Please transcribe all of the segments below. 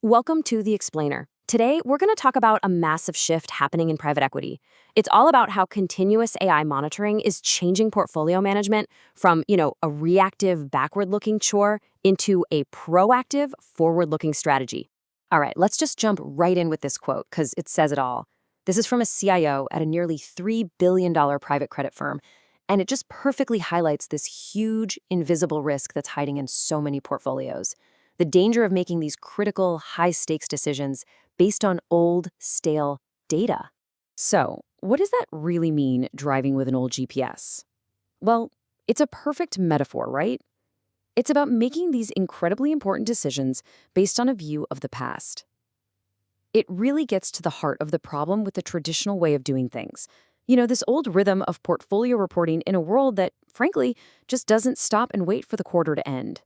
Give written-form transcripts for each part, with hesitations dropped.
Welcome to The Explainer. Today, we're going to talk about a massive shift happening in private equity. It's all about how continuous AI monitoring is changing portfolio management from, a reactive, backward-looking chore into a proactive, forward-looking strategy. All right, let's just jump right in with this quote because it says it all. This is from a CIO at a nearly $3 billion private credit firm, and it just perfectly highlights this huge, invisible risk that's hiding in so many portfolios. The danger of making these critical, high-stakes decisions based on old, stale data. So, what does that really mean, driving with an old GPS? Well, it's a perfect metaphor, right? It's about making these incredibly important decisions based on a view of the past. It really gets to the heart of the problem with the traditional way of doing things. This old rhythm of portfolio reporting in a world that, frankly, just doesn't stop and wait for the quarter to end.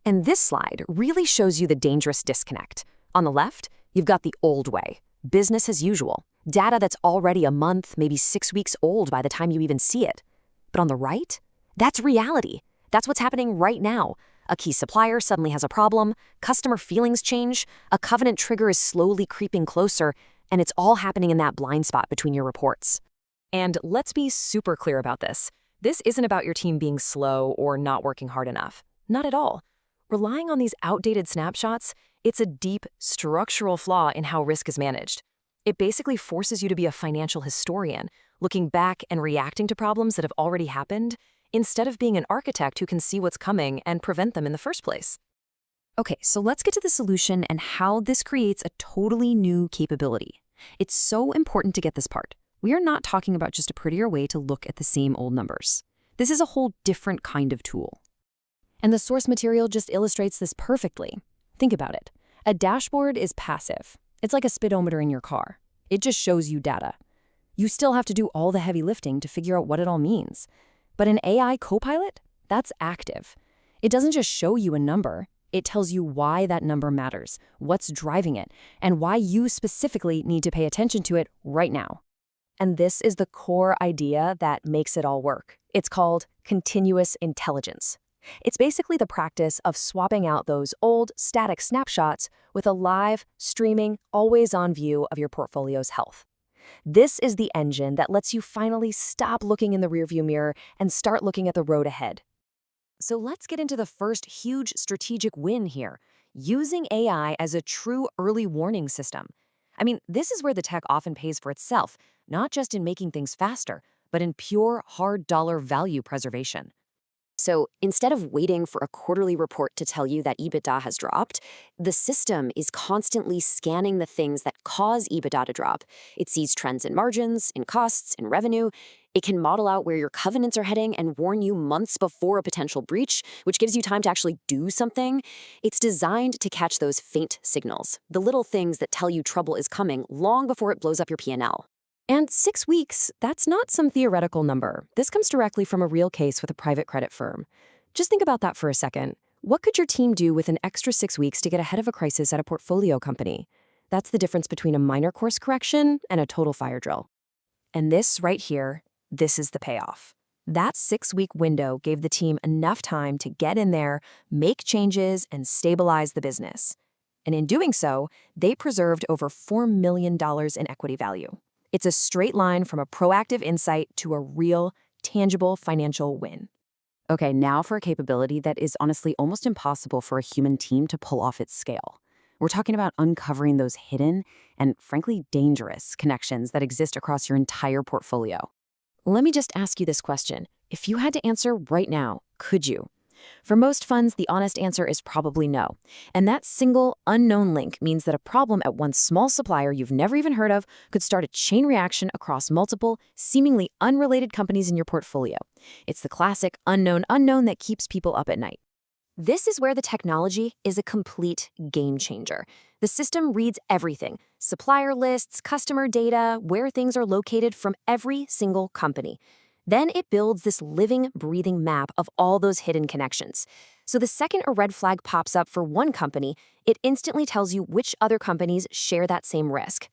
And this slide really shows you the dangerous disconnect. On the left, you've got the old way, business as usual, data that's already a month, maybe 6 weeks old by the time you even see it. But on the right, that's reality. That's what's happening right now. A key supplier suddenly has a problem, customer feelings change, a covenant trigger is slowly creeping closer, and it's all happening in that blind spot between your reports. And let's be super clear about this. This isn't about your team being slow or not working hard enough. Not at all. Relying on these outdated snapshots, it's a deep, structural flaw in how risk is managed. It basically forces you to be a financial historian, looking back and reacting to problems that have already happened, instead of being an architect who can see what's coming and prevent them in the first place. Okay, so let's get to the solution and how this creates a totally new capability. It's so important to get this part. We are not talking about just a prettier way to look at the same old numbers. This is a whole different kind of tool. And the source material just illustrates this perfectly. Think about it. A dashboard is passive. It's like a speedometer in your car. It just shows you data. You still have to do all the heavy lifting to figure out what it all means. But an AI copilot, that's active. It doesn't just show you a number. It tells you why that number matters, what's driving it, and why you specifically need to pay attention to it right now. And this is the core idea that makes it all work. It's called continuous intelligence. It's basically the practice of swapping out those old, static snapshots with a live, streaming, always-on view of your portfolio's health. This is the engine that lets you finally stop looking in the rearview mirror and start looking at the road ahead. So let's get into the first huge strategic win here, using AI as a true early warning system. This is where the tech often pays for itself, not just in making things faster, but in pure hard dollar value preservation. So instead of waiting for a quarterly report to tell you that EBITDA has dropped, the system is constantly scanning the things that cause EBITDA to drop. It sees trends in margins, in costs, in revenue. It can model out where your covenants are heading and warn you months before a potential breach, which gives you time to actually do something. It's designed to catch those faint signals, the little things that tell you trouble is coming long before it blows up your P&L. And 6 weeks, that's not some theoretical number. This comes directly from a real case with a private credit firm. Just think about that for a second. What could your team do with an extra 6 weeks to get ahead of a crisis at a portfolio company? That's the difference between a minor course correction and a total fire drill. And this right here, this is the payoff. That 6-week window gave the team enough time to get in there, make changes, and stabilize the business. And in doing so, they preserved over $4 million in equity value. It's a straight line from a proactive insight to a real, tangible financial win. Okay, now for a capability that is honestly almost impossible for a human team to pull off its scale. We're talking about uncovering those hidden and, frankly, dangerous connections that exist across your entire portfolio. Let me just ask you this question. If you had to answer right now, could you? For most funds, the honest answer is probably no. And that single unknown link means that a problem at one small supplier you've never even heard of could start a chain reaction across multiple, seemingly unrelated companies in your portfolio. It's the classic unknown unknown that keeps people up at night. This is where the technology is a complete game changer. The system reads everything: supplier lists, customer data, where things are located from every single company. Then it builds this living, breathing map of all those hidden connections. So the second a red flag pops up for one company, it instantly tells you which other companies share that same risk.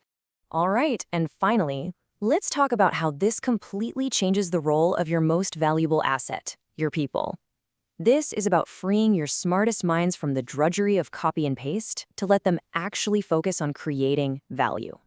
All right, and finally, let's talk about how this completely changes the role of your most valuable asset, your people. This is about freeing your smartest minds from the drudgery of copy and paste to let them actually focus on creating value.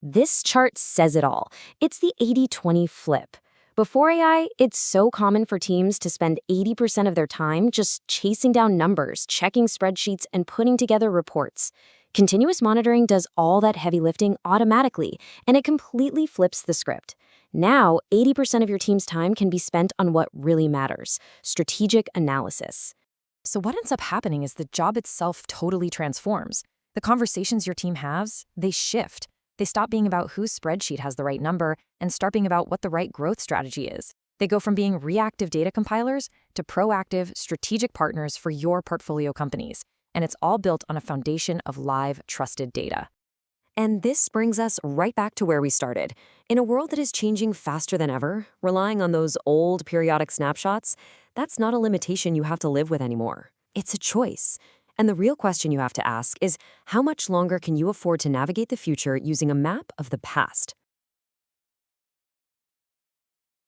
This chart says it all. It's the 80-20 flip. Before AI, it's so common for teams to spend 80% of their time just chasing down numbers, checking spreadsheets, and putting together reports. Continuous monitoring does all that heavy lifting automatically, and it completely flips the script. Now, 80% of your team's time can be spent on what really matters: strategic analysis. So what ends up happening is the job itself totally transforms. The conversations your team has, they shift. They stop being about whose spreadsheet has the right number and start being about what the right growth strategy is. They go from being reactive data compilers to proactive, strategic partners for your portfolio companies. And it's all built on a foundation of live, trusted data. And this brings us right back to where we started. In a world that is changing faster than ever, relying on those old periodic snapshots, that's not a limitation you have to live with anymore. It's a choice. And the real question you have to ask is, how much longer can you afford to navigate the future using a map of the past?